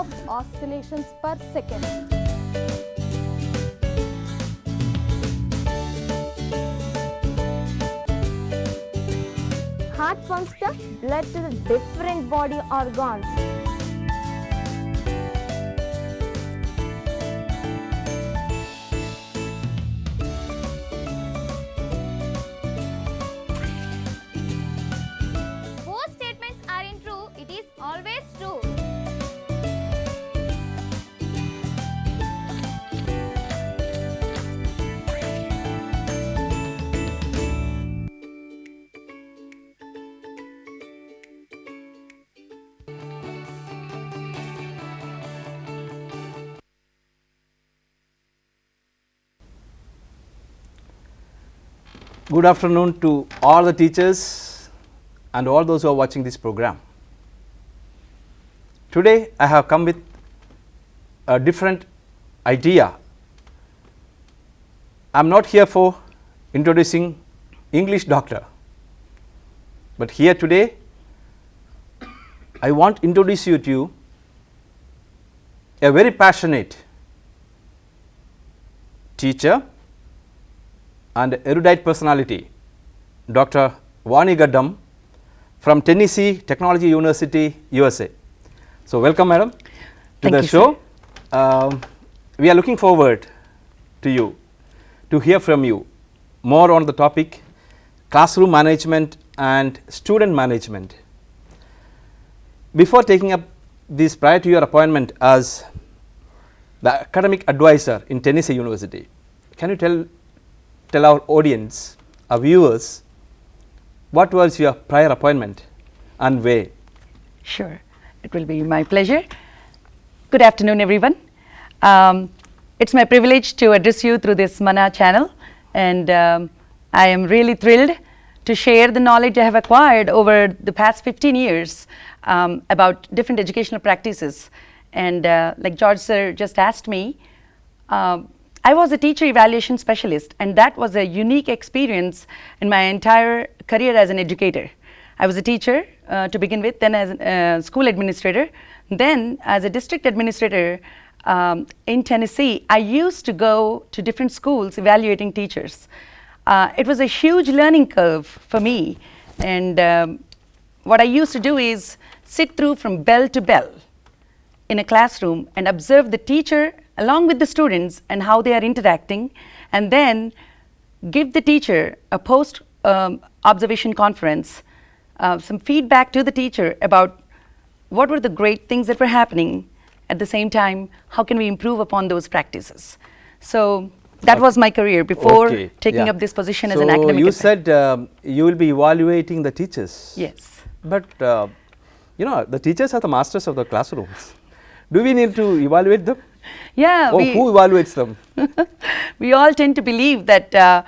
of oscillations per second. Heart pumps the blood to the different body organs. Both statements are in true, it is always true. Good afternoon to all the teachers and all those who are watching this program. Today I have come with a different idea. I am not here for introducing English doctor, but here today I want to introduce you to a very passionate teacher and erudite personality, Dr. Vani Gaddam from Tennessee Technology University, USA. So, welcome madam to the show. We are looking forward to you, to hear from you more on the topic classroom management and student management. Before taking up this, prior to your appointment as the academic advisor in Tennessee University, can you tell our audience, our viewers, what was your prior appointment and where? Sure, it will be my pleasure. Good afternoon, everyone. It's my privilege to address you through this Mana channel, and I am really thrilled to share the knowledge I have acquired over the past 15 years about different educational practices. And like George sir just asked me, I was a teacher evaluation specialist, and that was a unique experience in my entire career as an educator. I was a teacher to begin with, then as a school administrator, then as a district administrator in Tennessee. I used to go to different schools evaluating teachers. It was a huge learning curve for me, and what I used to do is sit through from bell to bell in a classroom and observe the teacher along with the students and how they are interacting, and then give the teacher a post observation conference, some feedback to the teacher about what were the great things that were happening. At the same time, how can we improve upon those practices? So that was my career before taking up this position as an academic. So you said you will be evaluating the teachers. Yes. But you know, the teachers are the masters of the classrooms. Do we need to evaluate them? Yeah. Or who evaluates them? We all tend to believe that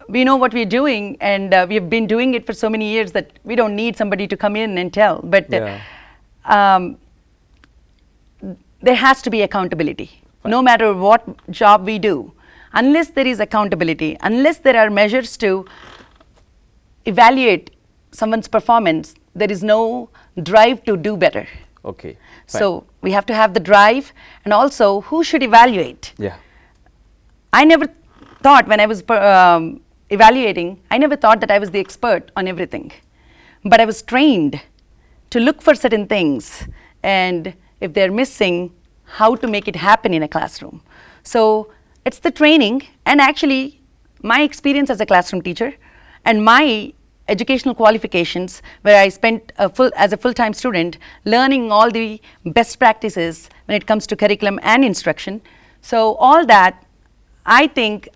we know what we're doing, and we have been doing it for so many years that we don't need somebody to come in and tell. But there has to be accountability. Right. No matter what job we do, unless there is accountability, unless there are measures to evaluate someone's performance, there is no drive to do better. Okay. So we have to have the drive, and also who should evaluate. Yeah. I never thought when I was evaluating, I never thought that I was the expert on everything. But I was trained to look for certain things, and if they're missing, how to make it happen in a classroom. So it's the training, and actually my experience as a classroom teacher and my educational qualifications, where I spent as a full-time student learning all the best practices when it comes to curriculum and instruction. So all that, I think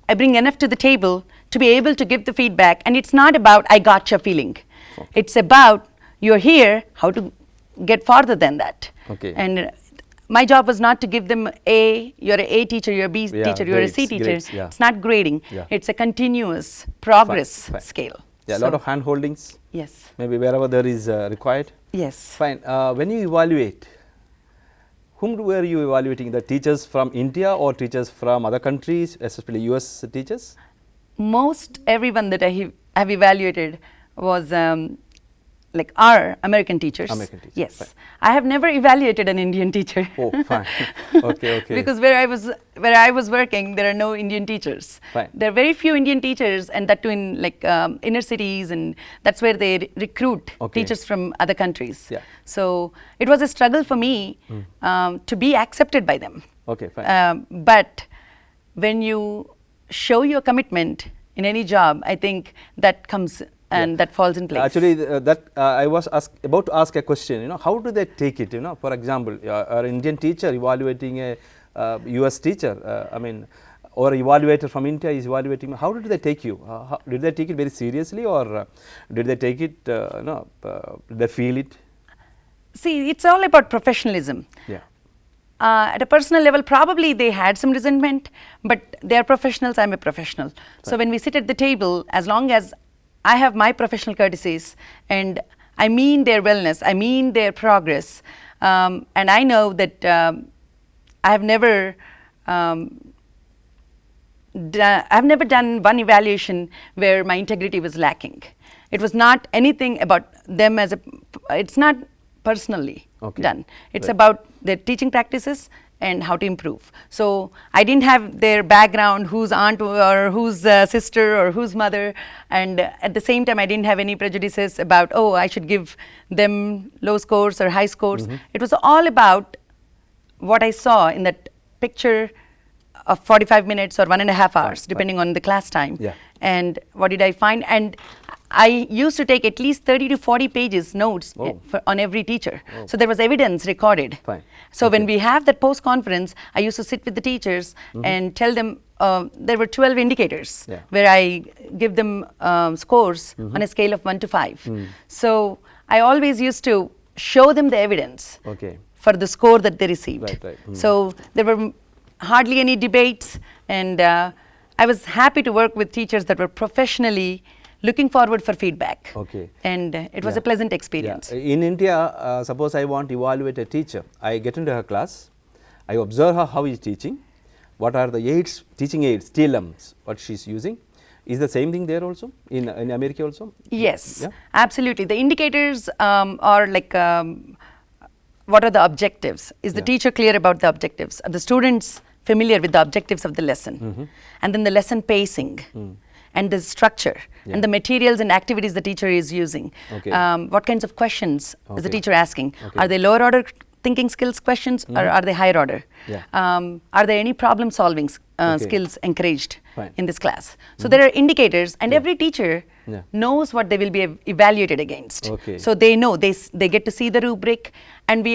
I bring enough to the table to be able to give the feedback, and it's not about I gotcha feeling. Okay. It's about you're here, how to get farther than that. Okay. And my job was not to give them you're an A teacher, you're a B teacher, you're a C teacher. Grades, yeah. It's not grading. Yeah. It's a continuous progress scale. Yeah, a lot of hand holdings. Yes. Maybe wherever there is required. Yes. Fine. When you evaluate, whom were you evaluating? The teachers from India or teachers from other countries, especially US teachers? Most everyone that I have evaluated was like our American teachers. American teachers, Yes. fine. I have never evaluated an Indian teacher. Oh, fine. Okay, okay. Because where I was working, there are no Indian teachers. Fine. There are very few Indian teachers, and that too in like inner cities, and that's where they recruit Okay. teachers from other countries. Yeah. So it was a struggle for me to be accepted by them. Okay, fine. But when you show your commitment in any job, I think that comes and that falls in place. Actually, I was about to ask a question. You know, how do they take it? You know, for example, an Indian teacher evaluating a US teacher. I mean, or evaluator from India is evaluating. How did they take you? Did they take it very seriously, or did they take it? Did they feel it? See, it's all about professionalism. Yeah. At a personal level, probably they had some resentment, but they are professionals, I'm a professional. So when we sit at the table, as long as I have my professional courtesies and I mean their wellness, I mean their progress, and I know that I have never done one evaluation where my integrity was lacking. It was not anything about them as it's not personally done. It's about their teaching practices and how to improve. So I didn't have their background, whose aunt or whose sister or whose mother, and at the same time I didn't have any prejudices about, oh, I should give them low scores or high scores. It was all about what I saw in that picture of 45 minutes or 1.5 hours, depending on the class time. Yeah. And what did I find? And I used to take at least 30 to 40 pages notes on every teacher. So there was evidence recorded. Fine. So when we have that post-conference, I used to sit with the teachers and tell them, there were 12 indicators where I give them scores on a scale of 1 to 5. So I always used to show them the evidence for the score that they received. Right, right. So there were hardly any debates, and I was happy to work with teachers that were professionally looking forward for feedback. Okay. And it was a pleasant experience. Yeah. In India, suppose I want to evaluate a teacher. I get into her class, I observe her how he is teaching, what are the aids, teaching aids, TLMs, what she is using. Is the same thing there also, in America also? Yes, Yeah? absolutely. The indicators are like, what are the objectives? Is the teacher clear about the objectives? Are the students familiar with the objectives of the lesson? And then the lesson pacing. And the structure and the materials and activities the teacher is using. What kinds of questions is the teacher asking? Are they lower order thinking skills questions or are they higher order? Are there any problem solving skills encouraged in this class? So there are indicators, and every teacher knows what they will be evaluated against. So they know, they get to see the rubric, and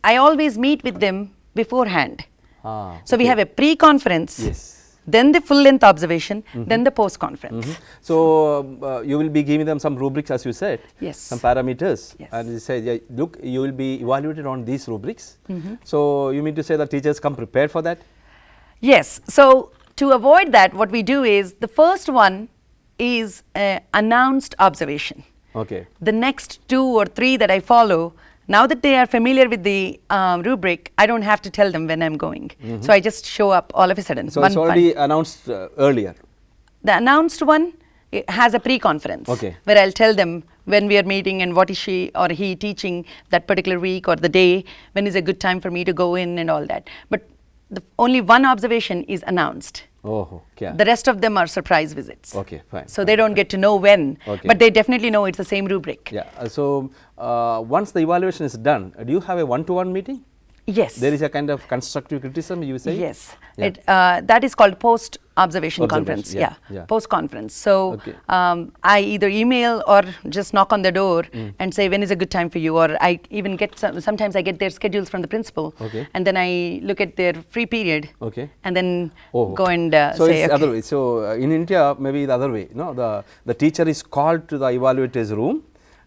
I always meet with them beforehand. So we have a pre-conference. Then the full length observation, then the post conference. So you will be giving them some rubrics, as you said, some parameters, and you say, yeah, look, you will be evaluated on these rubrics. So you mean to say that teachers come prepared for that? Yes. So to avoid that, what we do is, the first one is announced observation. The next 2 or 3 that I follow, now that they are familiar with the rubric, I don't have to tell them when I'm going. So I just show up all of a sudden. So it's already announced earlier? The announced one has a pre-conference where I'll tell them when we are meeting and what is she or he teaching that particular week or the day, when is a good time for me to go in and all that. But only one observation is announced. The rest of them are surprise visits. So they don't get to know when, but they definitely know it's the same rubric. So once the evaluation is done, do you have a one-to-one meeting? Yes. There is a kind of constructive criticism, you say? Yes. That is called post-observation conference. Post-conference. So I either email or just knock on the door and say, when is a good time for you? Or I even get, sometimes I get their schedules from the principal. And then I look at their free period. And then go and so say, it's other way. So in India, maybe the other way. The teacher is called to the evaluator's room.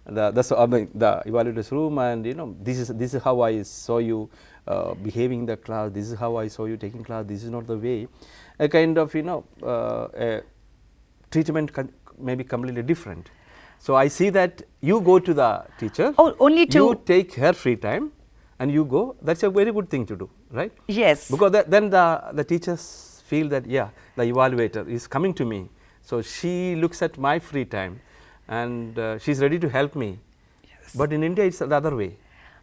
The evaluator's room, and this is how I saw you behaving in the class, this is how I saw you taking class, this is not the way. A kind of treatment may be completely different. So I see that you go to the teacher, you take her free time and you go. That's a very good thing to do, right? Yes. Because then the teachers feel that, yeah, the evaluator is coming to me, so she looks at my free time and she's ready to help me. But in India, it's the other way.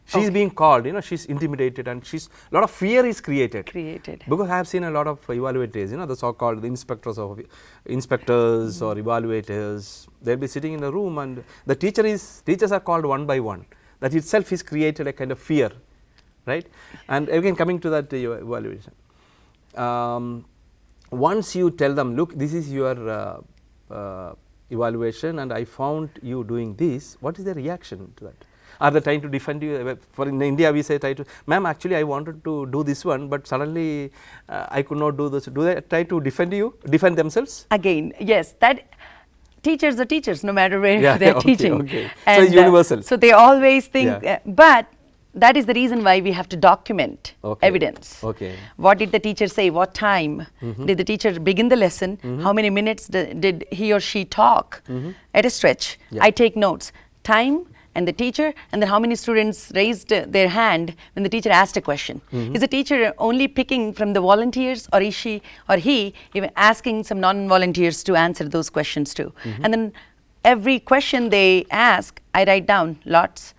She's being called, you know, she's intimidated, and a lot of fear is created. Because I have seen a lot of evaluators, you know, the so-called inspectors or evaluators. They'll be sitting in a room, and the teachers are called one by one. That itself is created a kind of fear, right? And again, coming to that evaluation, once you tell them, look, this is your evaluation, and I found you doing this, what is the reaction to that? Are they trying to defend you? For in India, we say, ma'am, actually I wanted to do this one, but suddenly I could not do this. Do they try to defend themselves? Again, yes, that teachers are teachers, no matter where they are teaching. Okay. And so it's universal. So they always think, but that is the reason why we have to document evidence. What did the teacher say? What time did the teacher begin the lesson? How many minutes did he or she talk at a stretch? I take notes. Time and the teacher, and then how many students raised their hand when the teacher asked a question. Is the teacher only picking from the volunteers, or is she or he even asking some non-volunteers to answer those questions too? And then every question they ask, I write down lots,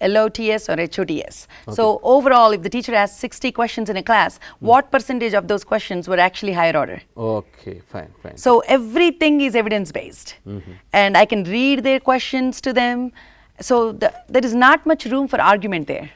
LOTS or HOTS. So overall, if the teacher asks 60 questions in a class, what percentage of those questions were actually higher order? Okay, fine. So everything is evidence-based, and I can read their questions to them. So there is not much room for argument there.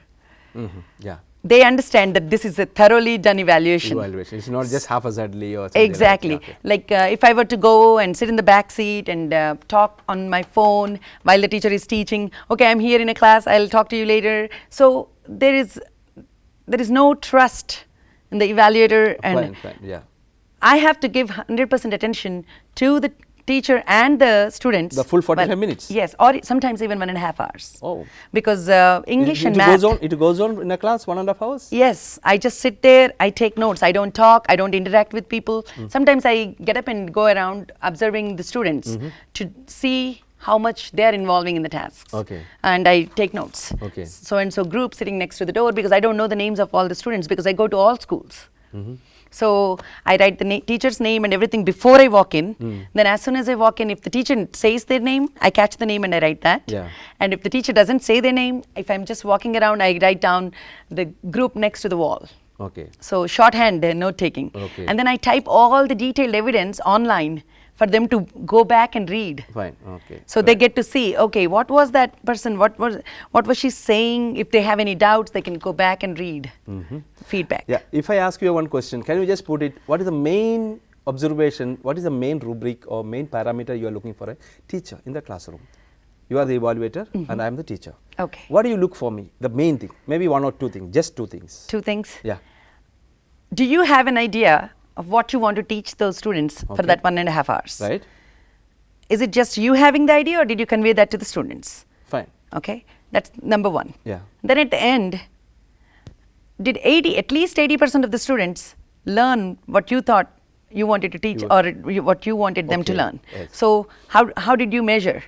They understand that this is a thoroughly done evaluation. It's not just haphazardly or something. Exactly. Like if I were to go and sit in the back seat and talk on my phone while the teacher is teaching, okay, I'm here in a class, I'll talk to you later. So there is no trust in the evaluator, and I have to give 100% attention to the teacher and the students. The full 45 minutes? Yes, or sometimes even 1.5 hours. Oh. Because English and math. It goes on in a class 1.5 hours? Yes, I just sit there, I take notes, I don't talk, I don't interact with people. Sometimes I get up and go around observing the students to see how much they are involving in the tasks. And I take notes. So and so group sitting next to the door, because I don't know the names of all the students, because I go to all schools. So I write the teacher's name and everything before I walk in. Then as soon as I walk in, if the teacher says their name, I catch the name and I write that. And if the teacher doesn't say their name, if I'm just walking around, I write down the group next to the wall. So shorthand note taking. And then I type all the detailed evidence online for them to go back and read. So they get to see, okay, what was that person, what was she saying? If they have any doubts, they can go back and read feedback. If I ask you one question, can you just put it, what is the main observation, what is the main rubric or main parameter you are looking for a teacher in the classroom? You are the evaluator and I am the teacher. What do you look for me? The main thing, maybe one or two things, just two things. Two things? Do you have an idea of what you want to teach those students for that 1.5 hours? Is it just you having the idea, or did you convey that to the students? Okay, that's number one. Then at the end, did at least 80% of the students learn what you thought you wanted to teach, or what you wanted them to learn? So how did you measure?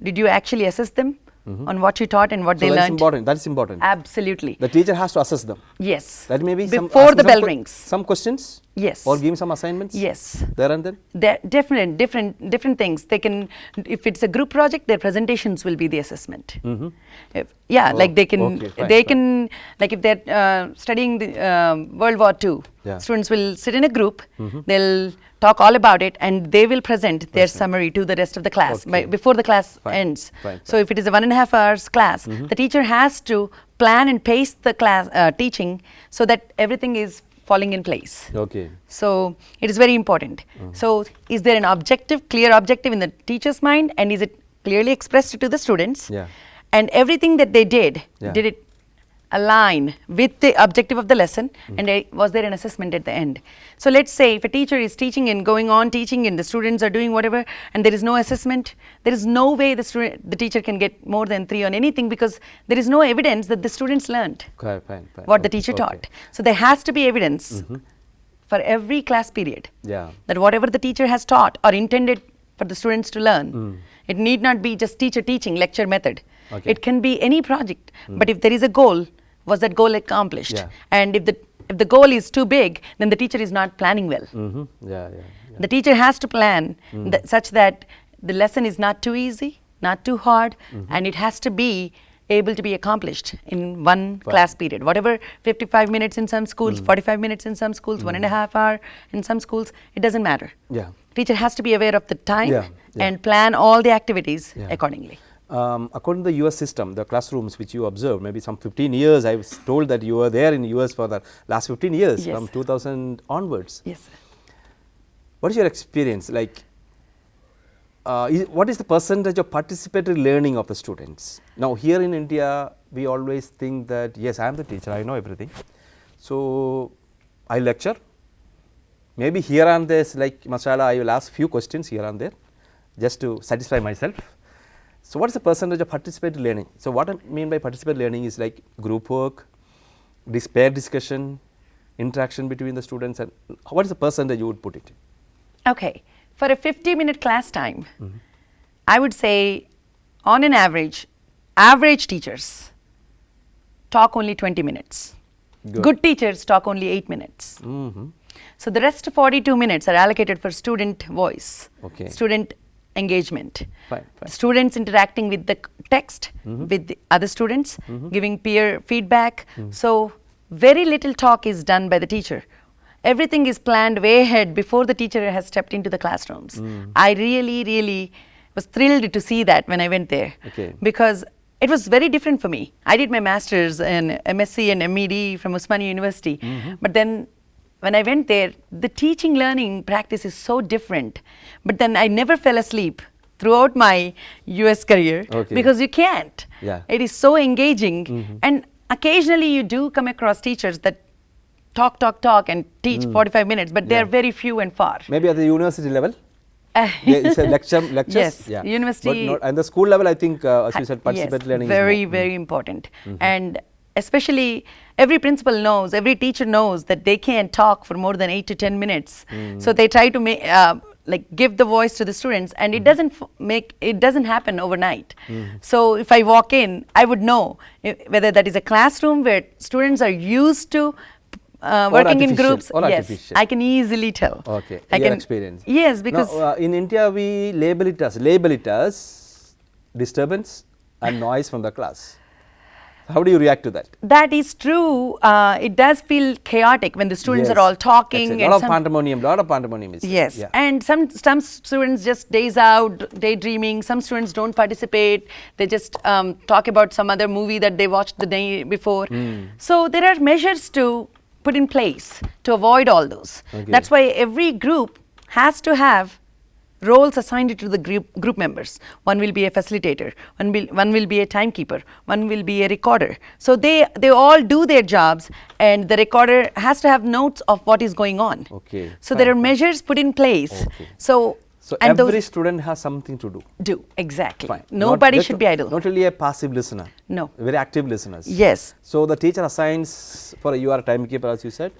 Did you actually assess them on what you taught and what they learned? That is important. Absolutely. The teacher has to assess them. Yes. That may be before the bell rings. Some questions. Yes. Or give some assignments. Yes. There and then. They're different things. They can, if it's a group project, their presentations will be the assessment. Like they can, like if they're studying the World War II, students will sit in a group. They'll talk all about it, and they will present their summary to the rest of the class before the class ends. So if it is a 1.5 hours class, the teacher has to plan and pace the class teaching so that everything is falling in place. So it is very important. So is there an clear objective in the teacher's mind, and is it clearly expressed to the students? And everything that they did it align with the objective of the lesson, and was there an assessment at the end? So let's say if a teacher is teaching and going on teaching and the students are doing whatever, and there is no assessment, there is no way the teacher can get more than 3 on anything, because there is no evidence that the students learned what the teacher taught. So there has to be evidence for every class period that whatever the teacher has taught or intended for the students to learn, it need not be just teacher teaching lecture method. It can be any project, but if there is a goal, was that goal accomplished? And if the goal is too big, then the teacher is not planning well. The teacher has to plan such that the lesson is not too easy not too hard, and it has to be able to be accomplished in one class period. Whatever 55 minutes in some schools, 45 minutes in some schools, 1.5 hour in some schools, it doesn't matter. Yeah. Teacher has to be aware of the time Yeah, yeah. and plan all the activities Yeah. accordingly. According to the US system, the classrooms which you observed, maybe some 15 years, I was told that you were there in US for the last 15 years, Yes. from 2000 onwards. Yes, sir. What is your experience? Like, what is the percentage of participatory learning of the students? Now, here in India, we always think that, yes, I am the teacher, I know everything. So, I lecture. Maybe here and there, like Masala, I will ask few questions here and there, just to satisfy myself. So, what is the percentage of participatory learning? So, what I mean by participatory learning is like group work, this pair discussion, interaction between the students, and what is the percentage you would put it? Okay, for a 50-minute class time, I would say on an average teachers talk only 20 minutes. Good teachers talk only 8 minutes. So the rest 42 minutes are allocated for student voice, student engagement, students interacting with the text, with the other students, giving peer feedback. So very little talk is done by the teacher. Everything is planned way ahead before the teacher has stepped into the classrooms. I really was thrilled to see that when I went there, because it was very different for me. I did my master's in MSc and MEd from Osmania University, but then when I went there, the teaching learning practice is so different. But then I never fell asleep throughout my US career, because you can't. It is so engaging, and occasionally you do come across teachers that talk and teach 45 minutes, but they are very few and far. Maybe at the university level? It's a lectures? Yes, university. But not, and the school level, I think, as you said, participatory learning very, is very important. And especially every principal knows, every teacher knows that they can't talk for more than 8 to 10 minutes. So they try to make, give the voice to the students, and it doesn't happen overnight. So if I walk in, I would know whether that is a classroom where students are used to working in groups. Yes, I can easily tell. Okay, I your can experience. Yes, because now, in India we label it as disturbance and noise from the class. How do you react to that? That is true. It does feel chaotic when the students are all talking. A lot of pandemonium is yes, there. And some students just days out, daydreaming. Some students don't participate. They just talk about some other movie that they watched the day before. So there are measures to put in place to avoid all those. That's why every group has to have roles assigned to the group members. One will be a facilitator, one will be a timekeeper, one will be a recorder. So they all do their jobs, and the recorder has to have notes of what is going on. So there are measures put in place. So every student has something to do. Exactly. Nobody should be idle. Not really a passive listener. No. Very active listeners. Yes. So the teacher assigns, you are a timekeeper, as you said,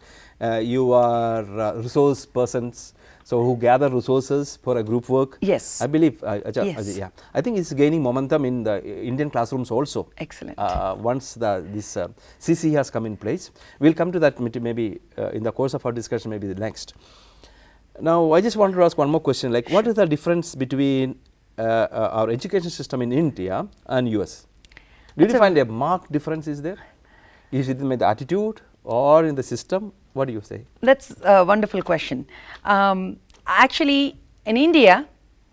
you are resource persons, so who gather resources for a group work. Yes. I believe. Yes. I think it's gaining momentum in the Indian classrooms also. Excellent. Once this CC has come in place, we'll come to that maybe in the course of our discussion, maybe the next. Now, I just want to ask one more question, like what is the difference between our education system in India and US? Did you find a marked difference is there? Is it in the attitude or in the system? What do you say? That's a wonderful question. Actually, in India,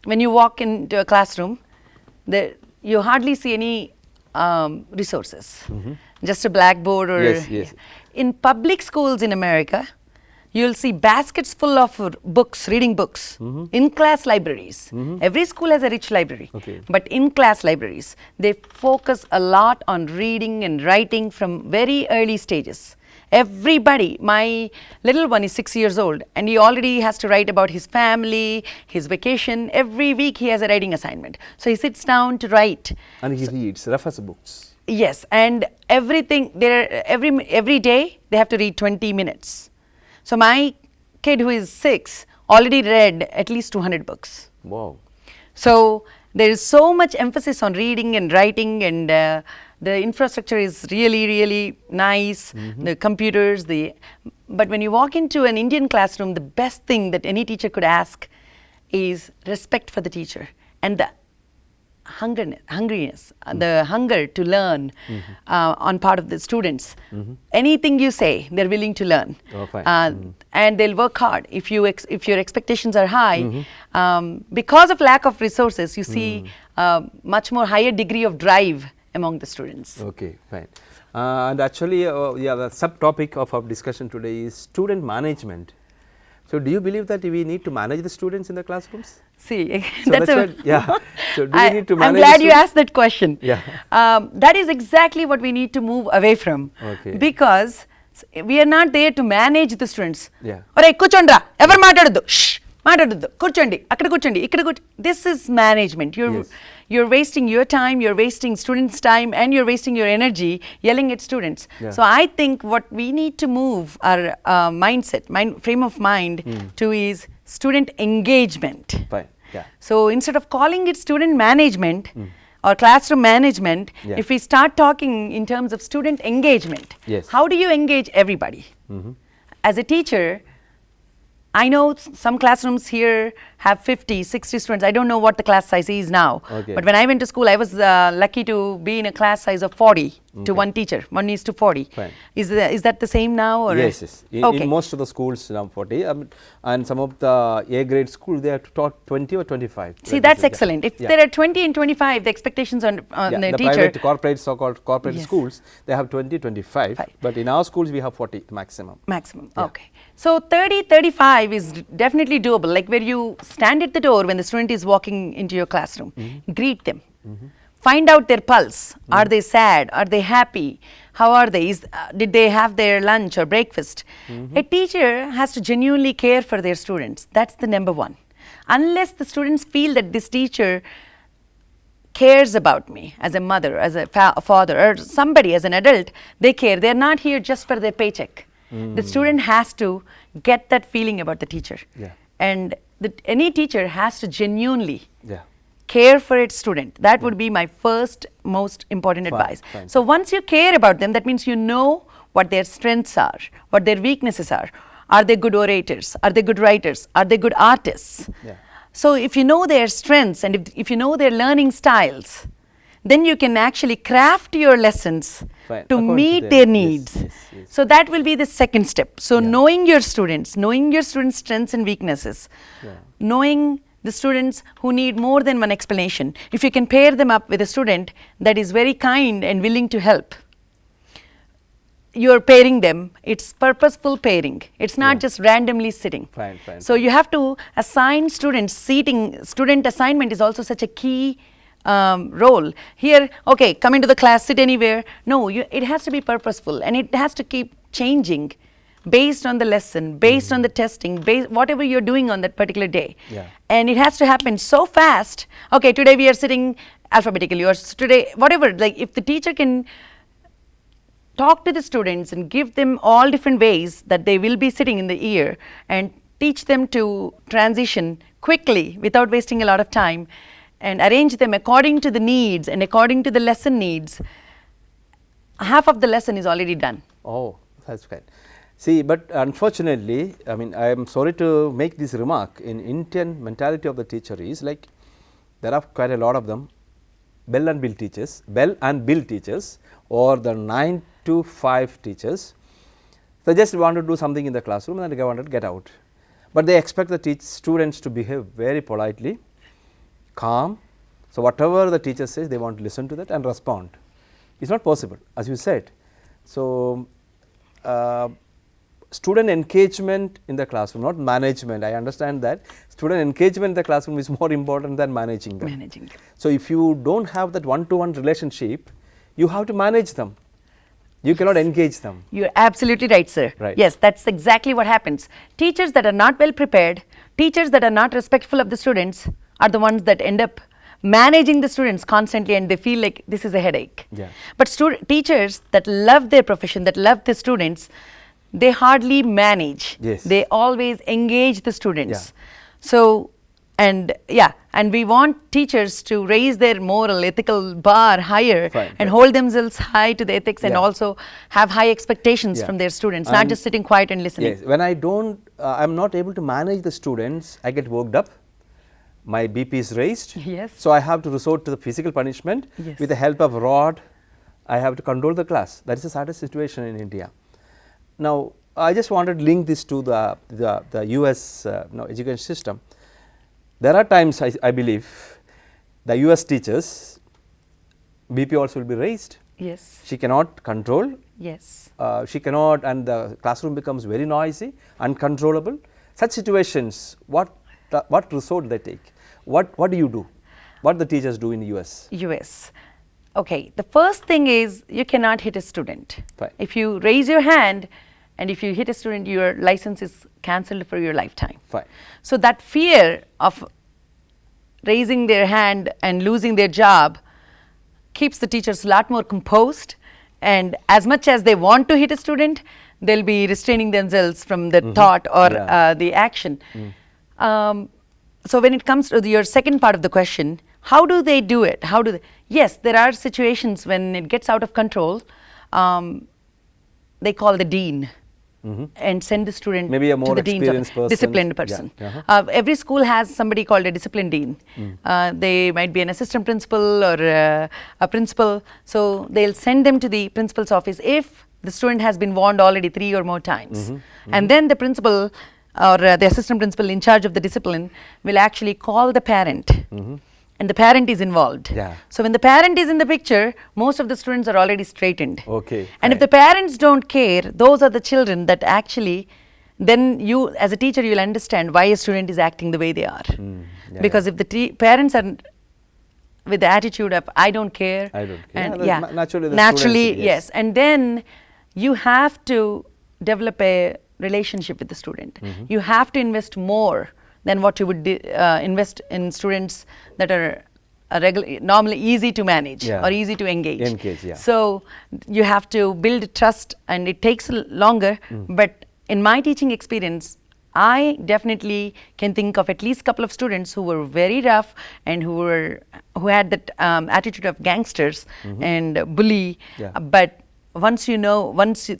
when you walk into a classroom, you hardly see any resources, just a blackboard or... Yes. In public schools in America, you'll see baskets full of books, reading books, in class libraries. Every school has a rich library, but in class libraries, they focus a lot on reading and writing from very early stages. Everybody, my little one is 6 years old, and he already has to write about his family, his vacation. Every week he has a writing assignment. So he sits down to write. And he reads, refers books. Yes, and everything, every day they have to read 20 minutes. So my kid who is 6 already read at least 200 books. Wow. So there is so much emphasis on reading and writing, and the infrastructure is really nice, the computers, but when you walk into an Indian classroom, the best thing that any teacher could ask is respect for the teacher and the hungriness, the hunger to learn on part of the students. Anything you say, they're willing to learn. Oh, fine. And they'll work hard. If your expectations are high, because of lack of resources, you see much more higher degree of drive among the students. Okay, fine. And actually, yeah, the subtopic of our discussion today is student management. So, do you believe that we need to manage the students in the classrooms? See, So that's a what, yeah. So, do we need to manage I'm the glad you students? asked that question. Yeah. That is exactly what we need to move away from. Okay. Because we are not there to manage the students. Yeah. Ore kuchondra, ever mataduddu. Shh, mataduddu. Kurchondi, akkada kurchondi, ikkada kurchondi. This is management. You're wasting your time, you're wasting students' time, and you're wasting your energy yelling at students. Yeah. So I think what we need to move our frame of mind to is student engagement. Fine, yeah. So instead of calling it student management or classroom management, Yeah. if we start talking in terms of student engagement, Yes. how do you engage everybody? As a teacher, I know some classrooms here have 50, 60 students. I don't know what the class size is now. Okay. But when I went to school, I was lucky to be in a class size of 40 to one teacher, 1:40. Fine. Is that the same now? Or Yes, yes. In most of the schools now 40, and some of the A grade schools they are taught 20 or 25. See, Like that's this, excellent. If yeah. there are 20 and 25, the expectations on Yeah, the the teacher. private corporate, so-called corporate Yes. schools, they have 20, 25. Fine. But in our schools, we have 40 maximum. Maximum. Yeah. Okay. So 30, 35 is definitely doable. Like where you stand at the door when the student is walking into your classroom, greet them, find out their pulse. Are they sad? Are they happy? How are they? Did they have their lunch or breakfast? A teacher has to genuinely care for their students. That's the number one. Unless the students feel that this teacher cares about me as a mother, as a father, or somebody as an adult, they care. They're not here just for their paycheck. The student has to get that feeling about the teacher. Yeah. And any teacher has to genuinely Yeah. care for its student. That would be my first most important Fine, advice. fine. So once you care about them, that means you know what their strengths are, what their weaknesses are. Are they good orators? Are they good writers? Are they good artists? Yeah. So if you know their strengths and if you know their learning styles, then you can actually craft your lessons Fine. to According to meet their- their yes, needs. yes, yes. So that will be the second step. So Yeah. knowing your students' strengths and weaknesses, Yeah. knowing the students who need more than one explanation. If you can pair them up with a student that is very kind and willing to help, you're pairing them. It's purposeful pairing. It's not Yeah. just randomly sitting. Fine, fine, So you have to assign students seating. Student assignment is also such a key role. Here, okay, come into the class, sit anywhere. No, it has to be purposeful and it has to keep changing based on the lesson, based on the testing, whatever you're doing on that particular day. Yeah. And it has to happen so fast. Okay, today we are sitting alphabetically, or today, whatever. Like if the teacher can talk to the students and give them all different ways that they will be sitting in the year and teach them to transition quickly without wasting a lot of time and arrange them according to the needs and according to the lesson needs, half of the lesson is already done. Oh, that's fine. See, but unfortunately, I mean, I am sorry to make this remark. In Indian mentality of the teacher is like there are quite a lot of them, bell and bill teachers, or the 9 to 5 teachers. They just want to do something in the classroom and they want to get out. But they expect the students to behave very politely, calm. So whatever the teacher says, they want to listen to that and respond. It's not possible, as you said. So student engagement in the classroom, not management. I understand that student engagement in the classroom is more important than managing them. So if you don't have that one-to-one relationship, you have to manage them. You cannot engage them. You're absolutely right, sir. Right. Yes, that's exactly what happens. Teachers that are not well prepared, teachers that are not respectful of the students are the ones that end up managing the students constantly and they feel like this is a headache. Yeah. But teachers that love their profession, that love the students, they hardly manage. Yes. They always engage the students. Yeah. So, and we want teachers to raise their moral, ethical bar higher and hold themselves high to the ethics and also have high expectations from their students, not just sitting quiet and listening. Yes, when I am not able to manage the students, I get worked up my BP is raised. Yes. So I have to resort to the physical punishment. Yes. With the help of rod, I have to control the class. That is the saddest situation in India. Now, I just wanted to link this to the US education system. There are times I believe the US teachers BP also will be raised. Yes. She cannot control. Yes. She cannot, and the classroom becomes very noisy, uncontrollable. Such situations, what resort they take? What do you do? What the teachers do in the US? US. Okay, the first thing is you cannot hit a student. Fine. If you raise your hand and if you hit a student, your license is cancelled for your lifetime. Fine. So that fear of raising their hand and losing their job keeps the teachers a lot more composed, and as much as they want to hit a student, they'll be restraining themselves from the thought or the action. So when it comes to your second part of the question, how do they do it? How do they? Yes, there are situations when it gets out of control. They call the dean and send the student Maybe a to more the dean's experienced office. person. Disciplined person. Every school has somebody called a discipline dean. They might be an assistant principal or a principal. So they'll send them to the principal's office if the student has been warned already 3 or more times. And then the principal or the assistant principal in charge of the discipline will actually call the parent. And the parent is involved. Yeah. So when the parent is in the picture, most of the students are already straightened. Okay. And if the parents don't care, those are the children that actually, then you as a teacher, you'll understand why a student is acting the way they are. Because if the parents are with the attitude of I don't care, I don't care. and Yeah, naturally the students, yes, and then you have to develop a relationship with the student. You have to invest more than what you would invest in students that are normally easy to manage or easy to engage. So you have to build trust, and it takes longer. But in my teaching experience, I definitely can think of at least a couple of students who were very rough and who had that attitude of gangsters and bully. But once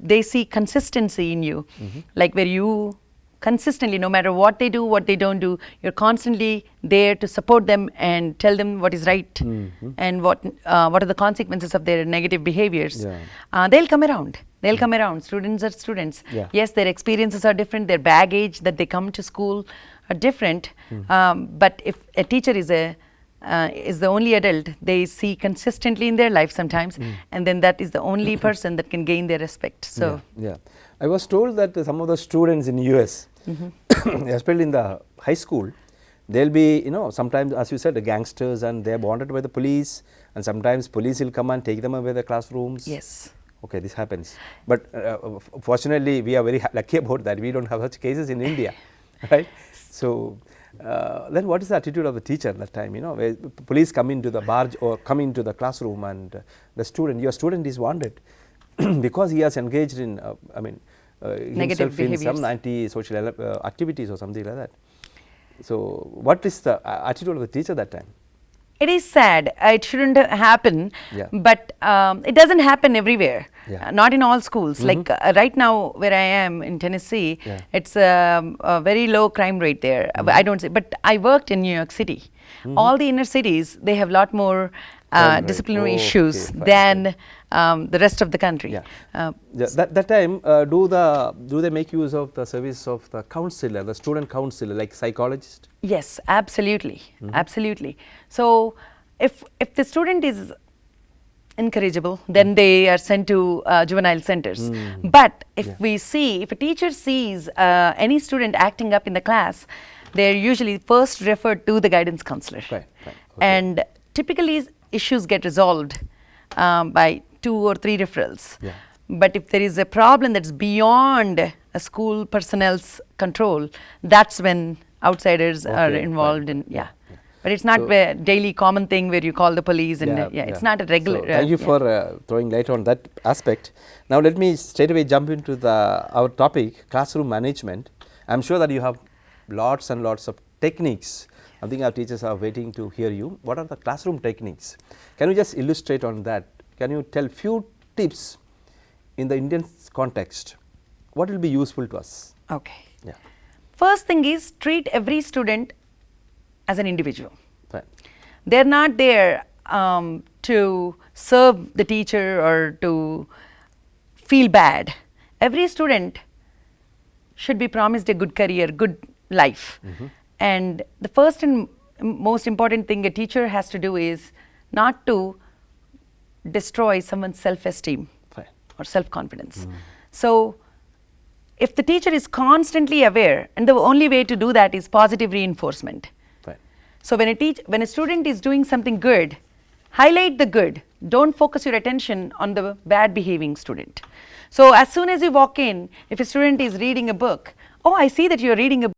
they see consistency in you, like where you consistently, no matter what they do, what they don't do, you're constantly there to support them and tell them what is right and what are the consequences of their negative behaviors. They'll come around. They'll come around. Students are students. Yes, their experiences are different. Their baggage that they come to school are different. But if a teacher is the only adult they see consistently in their life sometimes, and then that is the only person that can gain their respect. So I was told that some of the students in US, especially in the high school, they'll be, sometimes, as you said, the gangsters, and they're bonded by the police, and sometimes police will come and take them away the classrooms. Yes. Okay, this happens. But fortunately, we are very lucky about that. We don't have such cases in India, right? So then what is the attitude of the teacher at that time? Where police come into the barge or come into the classroom, and your student is wanted because he has engaged in, negative himself in behaviors. some anti-social activities or something like that. So what is the attitude of the teacher that time? It is sad. It shouldn't happen, but it doesn't happen everywhere. Not in all schools. Like right now, where I am in Tennessee, it's a very low crime rate there. I don't say, but I worked in New York City. All the inner cities, they have a lot more disciplinary issues than the rest of the country. That time, do they make use of the service of the counselor, the student counselor, like psychologist? Yes, absolutely, absolutely. So if the student is incorrigible, then they are sent to juvenile centers. But if if a teacher sees any student acting up in the class, they're usually first referred to the guidance counselor. And typically issues get resolved by 2 or 3 referrals. But if there is a problem that's beyond a school personnel's control, that's when outsiders are involved in. But it's not a daily common thing where you call the police and it's not a regular. So thank you for throwing light on that aspect. Now let me straight away jump into our topic, classroom management. I'm sure that you have lots and lots of techniques. I think our teachers are waiting to hear you. What are the classroom techniques? Can you just illustrate on that? Can you tell few tips in the Indian context? What will be useful to us? Okay. First thing is treat every student as an individual. Right. They're not there to serve the teacher or to feel bad. Every student should be promised a good career, good life. And the first and most important thing a teacher has to do is not to destroy someone's self-esteem Right. or self-confidence. So if the teacher is constantly aware, and the only way to do that is positive reinforcement. Right. So when a student is doing something good, highlight the good. Don't focus your attention on the bad behaving student. So as soon as you walk in, if a student is reading a book, oh, I see that you're reading a